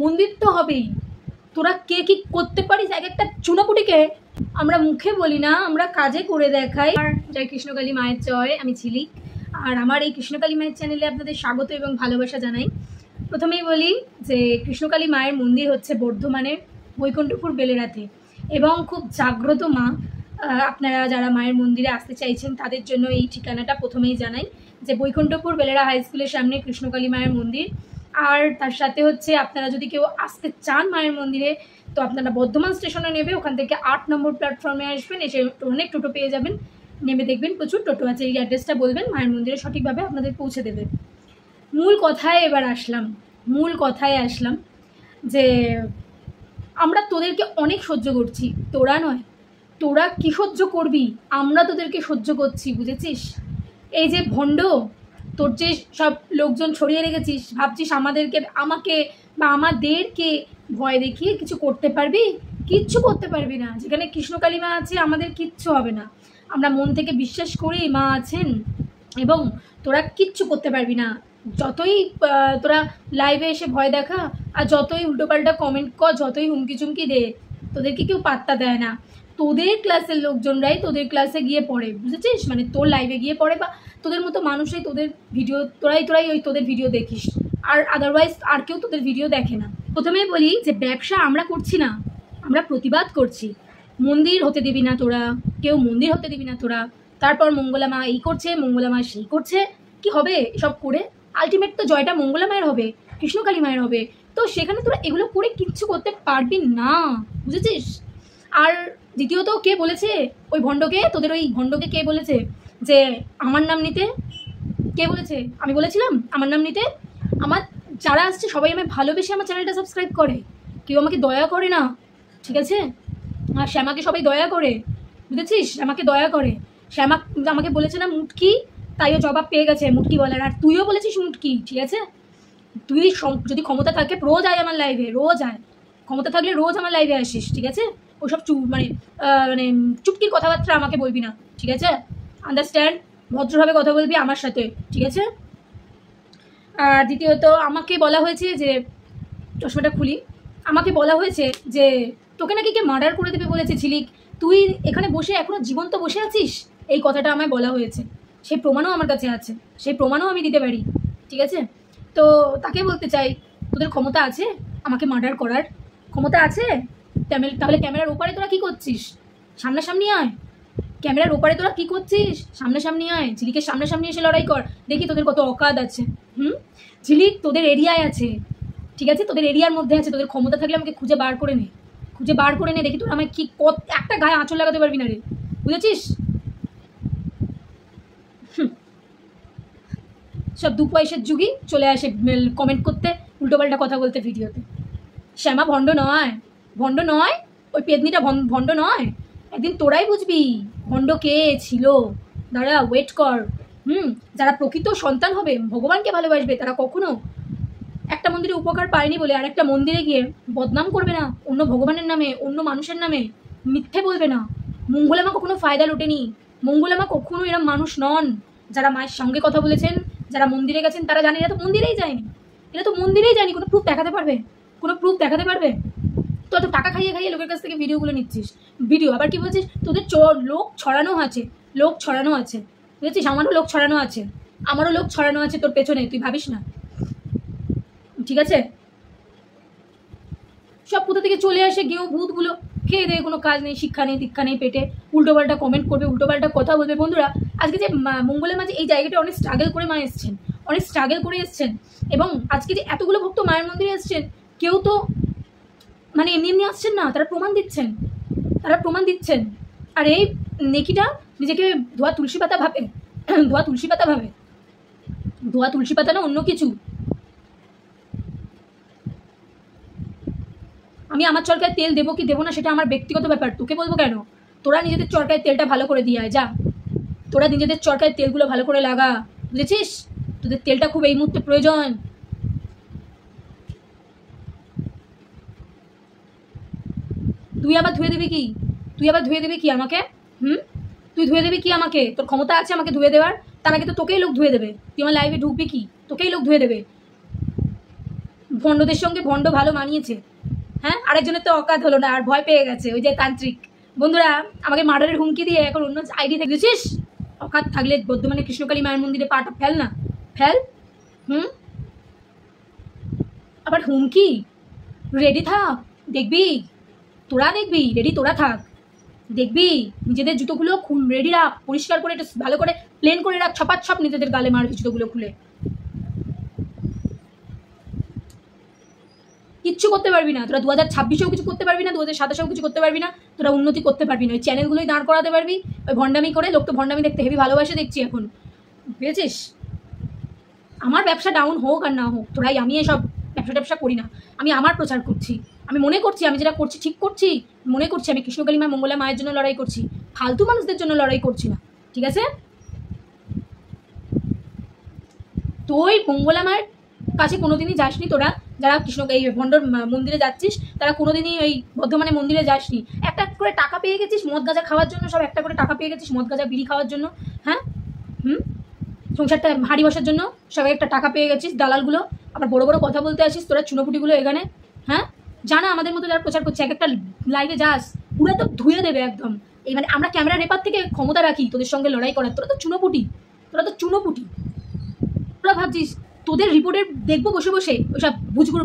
মন্দির তো হবেই। তোরা কে কি করতে পারিস এক একটা চুনাপুটিকে আমরা মুখে বলি না, আমরা কাজে করে দেখাই। আর জয় কৃষ্ণকালী মায়ের জয়, আমি ঝিলিক। আর আমার এই কৃষ্ণকালী মায়ের চ্যানেলে আপনাদের স্বাগত এবং ভালোবাসা জানাই। প্রথমেই বলি যে কৃষ্ণকালী মায়ের মন্দির হচ্ছে বর্ধমানের বৈকুণ্ঠপুর বেলেরাতে এবং খুব জাগ্রত মা। আপনারা যারা মায়ের মন্দিরে আসতে চাইছেন তাদের জন্য এই ঠিকানাটা প্রথমেই জানাই যে বৈকুণ্ঠপুর বেলেরা হাই স্কুলের সামনে কৃষ্ণকালী মায়ের মন্দির। আর তার সাথে হচ্ছে আপনারা যদি কেউ আসতে চান মায়ের মন্দিরে তো আপনারা বর্ধমান স্টেশনে নেবে, ওখান থেকে 8 নম্বর প্ল্যাটফর্মে আসবেন, এসে অনেক টোটো পেয়ে যাবেন। নেমে দেখবেন প্রচুর টোটো আছে, এই অ্যাড্রেসটা বলবেন, মায়ের মন্দিরে সঠিকভাবে আপনাদের পৌঁছে দেবে। মূল কথায় আসলাম যে আমরা তোদেরকে অনেক সহ্য করছি, তোরা নয়। তোরা কি সহ্য করবি, আমরা তোদেরকে সহ্য করছি, বুঝেছিস? এই যে ভণ্ড তোর যে সব লোকজন ছড়িয়ে রেখেছিস, ভাবছিস আমাকে বা আমাদেরকে ভয় দেখিয়ে কিছু করতে পারবি? কিচ্ছু করতে পারবি না। যেখানে কৃষ্ণকালী মা আছে আমাদের কিচ্ছু হবে না। আমরা মন থেকে বিশ্বাস করি মা আছেন, এবং তোরা কিচ্ছু করতে পারবি না। যতই তোরা লাইভে এসে ভয় দেখা আর যতই উল্টোপাল্টা কমেন্ট কর, যতই হুমকি চুমকি দে, তোদেরকে কেউ পাত্তা দেয় না। তোদের ক্লাসের লোকজনরাই তোদের ক্লাসে গিয়ে পড়ে, বুঝেছিস? মানে তোর লাইভে গিয়ে পড়ে বা তোদের মতো মানুষই তোদের ভিডিও, তোরাই ওই তোদের ভিডিও দেখিস, আর আদারওয়াইজ আর কেউ তোদের ভিডিও দেখে না। প্রথমেই বলি যে ব্যবসা আমরা করছি না, আমরা প্রতিবাদ করছি। মন্দির হতে দিবি না তোরা, কেউ মন্দির হতে দিবি না তোরা। তারপর মঙ্গলা মা এই করছে, মঙ্গলা মা সেই করছে, কি হবে এসব করে? আলটিমেট তো জয়টা মঙ্গলা মায়ের হবে, কৃষ্ণকালী মায়ের হবে। তো সেখানে তোরা এগুলো করে কিচ্ছু করতে পারবি না, বুঝেছিস? আর দ্বিতীয়ত কে বলেছে ওই ভণ্ডকে, তোদের ওই ভণ্ডকে কে বলেছে যে আমার নাম নিতে? কে বলেছে? আমি বলেছিলাম আমার নাম নিতে? আমার যারা আসছে সবাই আমায় ভালোবেসে আমার চ্যানেলটা সাবস্ক্রাইব করে, কেউ আমাকে দয়া করে না, ঠিক আছে? আর শ্যামাকে সবাই দয়া করে, বুঝেছিস? শ্যামাকে দয়া করে। শ্যামা আমাকে বলেছে না মুটকি, তাইও জবাব পেয়ে গেছে মুটকি বলার। আর তুইও বলেছিস মুটকি, ঠিক আছে? তুই যদি ক্ষমতা থাকে রোজ আয় আমার লাইভে, রোজ আয়। ক্ষমতা থাকলে রোজ আমার লাইভে আসিস, ঠিক আছে? ওসব মানে চুটকির কথাবার্তা আমাকে বলবি না, ঠিক আছে? আন্ডারস্ট্যান্ড? ভদ্রভাবে কথা বলবি আমার সাথে, ঠিক আছে? আর দ্বিতীয়ত আমাকে বলা হয়েছে যে, চশমাটা খুলি, আমাকে বলা হয়েছে যে তোকে নাকি কে মার্ডার করে দেবে বলেছে ঝিলিক, তুই এখানে বসে এখনো জীবন্ত বসে আছিস, এই কথাটা আমায় বলা হয়েছে। সেই প্রমাণও আমার কাছে আছে, সেই প্রমাণও আমি দিতে পারি, ঠিক আছে? তো তাকে বলতে চাই, তোদের ক্ষমতা আছে আমাকে মার্ডার করার? ক্ষমতা আছে? তাহলে ক্যামেরার ওপারে তোরা কী করছিস? সামনাসামনি আয়। ক্যামেরার ওপারে তোরা কী করছিস? সামনাসামনি আয়, ঝিলিকের সামনাসামনি এসে লড়াই কর, দেখি তোদের কত অকাদ আছে। ঝিলিক তোদের এরিয়ায় আছে, ঠিক আছে? তোদের এরিয়ার মধ্যে আছে, তোদের ক্ষমতা থাকলে আমাকে খুঁজে বার করে নে, দেখি তোরা আমায় কি একটা গায়ে আঁচল লাগাতে পারবি না রে, বুঝেছিস? সব 2 পয়সার যুগই চলে আসে কমেন্ট করতে, উল্টোপাল্টা কথা বলতে ভিডিওতে। শ্যামা ভণ্ড নয়, ওই পেদনিটা ভণ্ড নয়। একদিন তোরাই বুঝবি ভণ্ড কে ছিল। দাঁড়া, ওয়েট কর। যারা প্রকৃত সন্তান হবে, ভগবানকে ভালোবাসবে, তারা কখনো একটা মন্দিরে উপকার পায়নি বলে আর একটা মন্দিরে গিয়ে বদনাম করবে না, অন্য ভগবানের নামে, অন্য মানুষের নামে মিথ্যে বলবে না। মঙ্গলামা কখনো ফায়দা লোটেনি, মঙ্গলামা কখনো এরম মানুষ নন। যারা মায়ের সঙ্গে কথা বলেছেন, যারা মন্দিরে গেছেন, তারা জানেন এরা তো মন্দিরেই যায়নি, কোনো প্রুফ দেখাতে পারবে? তো এত টাকা খাইয়ে লোকের কাছ থেকে ভিডিওগুলো নিচ্ছিস। ভিডিও আবার কি বলছিস? তোদের লোক ছড়ানো আছে, বুঝেছিস? আমারও লোক ছড়ানো আছে তোর পেছনে, তুই ভাবিস না, ঠিক আছে? সব কোথা থেকে চলে আসে গেও ভূতগুলো, খেয়ে দেয়, কোনো কাজ নেই, শিক্ষা নেই, দীক্ষা নেই, পেটে উল্টোপাল্টা কমেন্ট করবে, উল্টোপাল্টা কথা বলবে। বন্ধুরা, আজকে যে মঙ্গলের মাঝে এই জায়গাটা অনেক স্ট্রাগল করে মা এসছেন, এবং আজকে যে এতগুলো ভক্ত মায়ের মন্দিরে এসছেন, কেউ তো মানে এমনি আসছেন না, তারা প্রমাণ দিচ্ছেন। আর এই নেকিটা নিজেকে ধোয়া তুলসী পাতা না অন্য কিছু। আমি আমার চরকায় তেল দেবো কি দেবো না সেটা আমার ব্যক্তিগত ব্যাপার, তোকে বলবো কেন? তোরা নিজেদের চরকায় তেলটা ভালো করে দিয়ে আয়, যা। তোরা নিজেদের চরকায় তেলগুলো ভালো করে লাগা, বুঝেছিস? তোদের তেলটা খুব এই মুহূর্তে প্রয়োজন। তুই আবার ধুয়ে দেবে কি আমাকে? তুই ধুয়ে দেবে কি আমাকে? তোর ক্ষমতা আছে আমাকে ধুয়ে দেওয়ার? তার আগে তো তোকেই লোক ধুয়ে দেবে। তুই আমার লাইভে ঢুকবি কি? তোকেই লোক ধুয়ে দেবে। ভণ্ডদের সঙ্গে ভণ্ড ভালো মানিয়েছে। হ্যাঁ, আরেকজনের তো অকাত হলো না, আর ভয় পেয়ে গেছে ওই যে তান্ত্রিক বন্ধুরা আমাকে মার্ডারের হুমকি দিয়ে এখন অন্য আইডি দেখেছিস। অকাত থাকলে বর্ধমানে কৃষ্ণকালী মায়ের মন্দিরে পাটা ফেল না, ফেল। আবার হুমকি, রেডি থাক, দেখবি তোরা, দেখবি রেডি তোরা থাক, দেখবি নিজেদের জুতোগুলো রেডি রাখ, পরিষ্কার করে একটু ভালো করে প্লেন করে রাখ, ছপাত ছপ নিজেদের গালে মারবি জুতোগুলো খুলে। কিচ্ছু করতে পারবি না তোরা, 2026-এও কিছু করতে পারবি না, 2027-এও কিছু করতে পারবি না, তোরা উন্নতি করতে পারবি না। ওই চ্যানেলগুলোই দাঁড় করাতে পারবি ওই ভণ্ডামি করে। লোক তো ভণ্ডামি দেখতে হেভি ভালোবাসে দেখছি এখন, বুঝেছিস। আমার ব্যবসা ডাউন হোক আর না হোক, তোরাই, আমি এসব ব্যবসা করি না, আমি আমার প্রচার করছি। আমি মনে করছি আমি যেটা করছি ঠিক করছি, মনে করছি আমি কৃষ্ণকালী মা মঙ্গলা মায়ের জন্য লড়াই করছি, ফালতু মানুষদের জন্য লড়াই করছি না, ঠিক আছে। তো ওই মঙ্গলা মায়ের কাছে কোনোদিনই যাসনি তোরা, যারা কৃষ্ণ এই ভণ্ডর মন্দিরে যাচ্ছিস তারা কোনোদিনই ওই বর্ধমানে মন্দিরে যাসনি। একটা করে টাকা পেয়ে গেছিস মদ গাঁজা খাওয়ার জন্য, সব একটা করে টাকা পেয়ে গেছিস মদ গাঁজা বিড়ি খাওয়ার জন্য। হ্যাঁ, সংসারটা হাঁড়ি বসার জন্য সবাই একটা টাকা পেয়ে গেছিস দালালগুলো। আবার বড় বড় কথা বলতে আসিস তোরা চুনোপুটিগুলো এখানে। হ্যাঁ, জানা আমাদের মতো যারা প্রচার করছে এক একটা লাইভে যাস পুরো তো ধুয়ে দেবে একদম। এই মানে আমরা ক্যামেরা রেপার থেকে ক্ষমতা রাখি তোদের সঙ্গে লড়াই করার, তোরা তো চুনোপুটি, তোরা ভাবছিস তোদের রিপোর্টের দেখবো বসে বসে ওইসব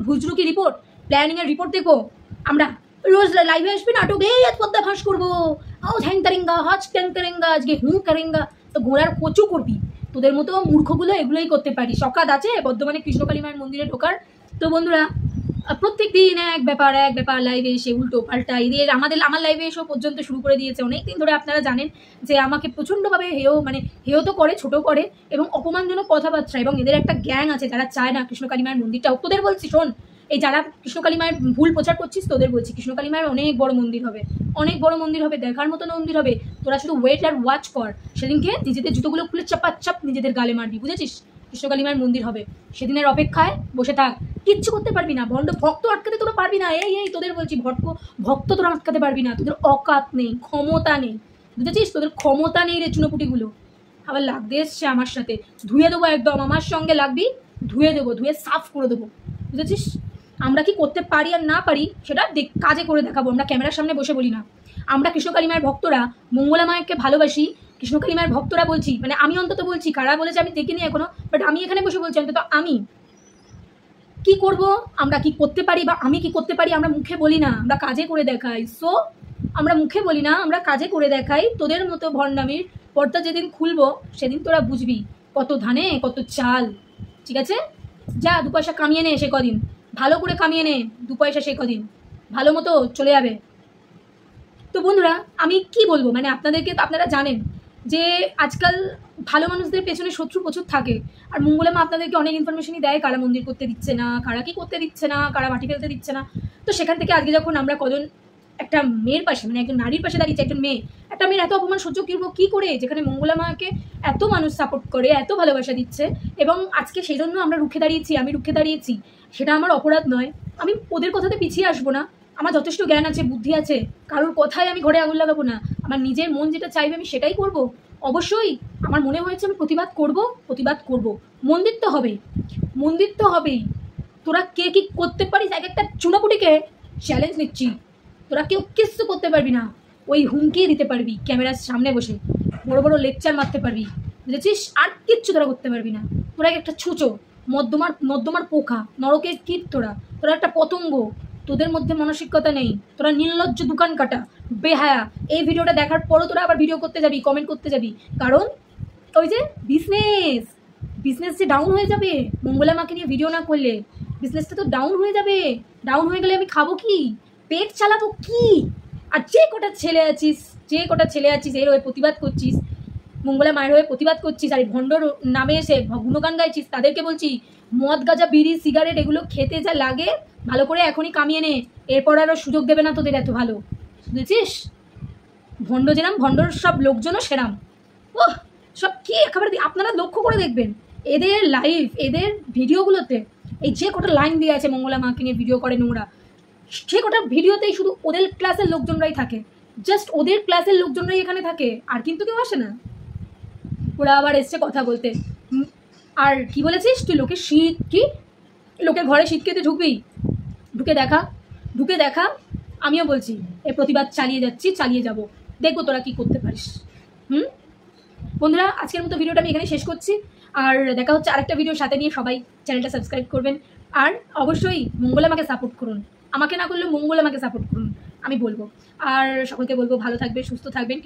ভুজরুকি রিপোর্ট, প্ল্যানিংয়ের রিপোর্ট দেখবো আমরা। রোজ লাইভে আসবি নাটক, এই আজ পদ্মা ফাঁস করবো, আও ঝ্যাং তারেঙ্গা হাজ ট্যাং তারেঙ্গা, আজকে করেঙ্গা, তো ঘোড়ার কচু করবি। তোদের মতো মূর্খগুলো এগুলোই করতে পারি। সকাত আছে বর্ধমানে কৃষ্ণকালী মায়ের মন্দিরে ঢোকার। তো বন্ধুরা প্রত্যেক দিন এক ব্যাপার লাইভে এসে উল্টো পাল্টা এদের আমার লাইভে এসেও পর্যন্ত শুরু করে দিয়েছে। অনেকদিন ধরে আপনারা জানেন যে আমাকে প্রচণ্ডভাবে হেয় তো করে, ছোট করে এবং অপমানজনক কথাবার্তা। এবং এদের একটা গ্যাং আছে যারা চায় না কৃষ্ণকালী মায়ের মন্দিরটা। তোদের বলছি শোন, এই যারা কৃষ্ণকালী মায়ের ভুল প্রচার করছিস তোদের বলছি, কৃষ্ণকালী মায়ের অনেক বড় মন্দির হবে, অনেক বড় মন্দির হবে, দেখার মতো মন্দির হবে। তোরা শুধু ওয়েট আর ওয়াচ কর, সেদিনকে নিজেদের জুতোগুলো খুলে চাপাচ্চাপ নিজেদের গালে মারবি, বুঝেছিস। কৃষ্ণকালী মায়ের মন্দির হবে, সেদিনের অপেক্ষায় বসে থাক। কিচ্ছু করতে পারবি না, ভক্ত আটকাতে তোরা পারবি না। এই তোদের বলছি ভক্ত তোরা আটকাতে পারবি না, তোদের অকাত নেই, ক্ষমতা নেই, বুঝেছিস, তোদের ক্ষমতা নেই রে চুনোপুটিগুলো। আবার লাগতে এসছে আমার সাথে, ধুয়ে দেবো একদম, আমার সঙ্গে লাগবি, ধুয়ে দেবো, ধুয়ে সাফ করে দেবো, বুঝেছিস। আমরা কি করতে পারি আর না পারি সেটা কাজে করে দেখাবো, আমরা ক্যামেরার সামনে বসে বলি না। আমরা কৃষ্ণকালী মায়ের ভক্তরা মঙ্গলা মায়েরকে ভালোবাসি, কৃষ্ণকালী মায়ের ভক্তরা বলছি, মানে আমি অন্তত বলছি, কারা বলেছে আমি দেখিনি এখনো, বাট আমি এখানে বসে বলছি অন্তত আমি কি করব, আমরা কি করতে পারি বা আমি কি করতে পারি আমরা মুখে বলি না, আমরা কাজে করে দেখাই। সো আমরা মুখে বলি না, আমরা কাজে করে দেখাই। তোদের মতো ভণ্ডামির পর্দা যেদিন খুলবো সেদিন তোরা বুঝবি কত ধানে কত চাল, ঠিক আছে। যা 2 পয়সা কামিয়ে নে, সে কদিন ভালো করে কামিয়ে নে, 2 পয়সা সে কদিন ভালো মতো চলে যাবে। তো বন্ধুরা আমি কি বলবো, মানে আপনাদেরকে তো আপনারা জানেন যে আজকাল ভালো মানুষদের পেছনে শত্রু প্রচুর থাকে। আর মঙ্গলা মা আপনাদেরকে অনেক ইনফরমেশনই দেয়, কারা মন্দির করতে দিচ্ছে না, কারা কি করতে দিচ্ছে না, কারা মাটি ফেলতে দিচ্ছে না। তো সেখান থেকে আজকে যখন আমরা কজন একটা মেয়ের পাশে, মানে একজন নারীর পাশে দাঁড়িয়েছে, একজন মেয়ে, একটা মেয়ের এত অপমান সহ্য করবো কি করে, যেখানে মঙ্গলা মাকে এত মানুষ সাপোর্ট করে, এত ভালোবাসা দিচ্ছে, এবং আজকে সেই জন্য আমরা রুখে দাঁড়িয়েছি, আমি রুখে দাঁড়িয়েছি, সেটা আমার অপরাধ নয়। আমি ওদের কথাতে পিছিয়ে আসবো না, আমার যথেষ্ট জ্ঞান আছে, বুদ্ধি আছে, কারোর কথায় আমি ঘরে আগুন লাগাবো না। আমার নিজের মন যেটা চাইবে আমি সেটাই করব। অবশ্যই আমার মনে হয়েছে আমি প্রতিবাদ করব। মন্দির তো হবেই। তোরা কে কি করতে পারিস, এক একটা চুনাপুটিকে চ্যালেঞ্জ নিচ্ছি, তোরা কেউ কিচ্ছু করতে পারবি না। ওই হুমকি দিতে পারবি ক্যামেরার সামনে বসে, বড় বড় লেকচার মারতে পারবি, বুঝেছিস, আর কিচ্ছু তোরা করতে পারবি না। তোরা একটা ছুঁচো, নর্দমার পোকা, নরকের কীট, তোরা একটা পতঙ্গ, তোদের মধ্যে মানসিকতা নেই, তোরা নির্লজ্জ দোকান কাটা বেহায়া। এই ভিডিওটা দেখার পরও তোরা আবার ভিডিও করতে যাবি, কমেন্ট করতে যাবি, কারণ ওই যে বিজনেস যে ডাউন হয়ে যাবে, মঙ্গলা মাকে নিয়ে ভিডিও না করলে বিজনেসটা তো ডাউন হয়ে যাবে। ডাউন হয়ে গেলে আমি খাবো কি, পেট চালাবো কি? আর যে কটা ছেলে আছিস এর হয়ে প্রতিবাদ করছিস, মঙ্গলা মায়ের হয়ে প্রতিবাদ করছিস, আর এই ভণ্ডর নামে এসে গুণগান গাইছিস, তাদেরকে বলছি মদ গাঁজা বিড়ি সিগারেট এগুলো খেতে যা লাগে ভালো করে এখনই কামিয়ে নে, এরপর আরও সুযোগ দেবে না তোদের এত ভালো, বুঝেছিস। ভণ্ড যেরাম, ভণ্ডর সব লোকজনও সেরাম। ওহ, সব কি একেবারে আপনারা লক্ষ্য করে দেখবেন এদের লাইভ, এদের ভিডিওগুলোতে এই যে কটা লাইন দিয়ে আছে মঙ্গলা মাকে নিয়ে ভিডিও করে নোংরা, সে কটা ভিডিওতেই শুধু ওদের ক্লাসের লোকজনরাই থাকে, জাস্ট ওদের ক্লাসের লোকজনরাই এখানে থাকে, আর কিন্তু কেউ আসে না। ওরা আবার এসছে কথা বলতে, আর কি বলেছিস তুই, লোকে শীত কি লোকের ঘরে শীত খেতে ঢুকবি? ঢুকে দেখা। আমিও বলছি এই প্রতিবাদ চালিয়ে যাচ্ছি, চালিয়ে যাব, দেখবো তোরা কি করতে পারিস। বন্ধুরা, আজকের মতো ভিডিওটা আমি এখানে শেষ করছি। আর দেখা হচ্ছে আরেকটা ভিডিওর সাথে নিয়ে। সবাই চ্যানেলটা সাবস্ক্রাইব করবেন, আর অবশ্যই মঙ্গল আমাকে সাপোর্ট করুন। আমাকে না করলেও মঙ্গল আমাকে সাপোর্ট করুন, আমি বলবো। আর সকলকে বলবো ভালো থাকবে, সুস্থ থাকবেন।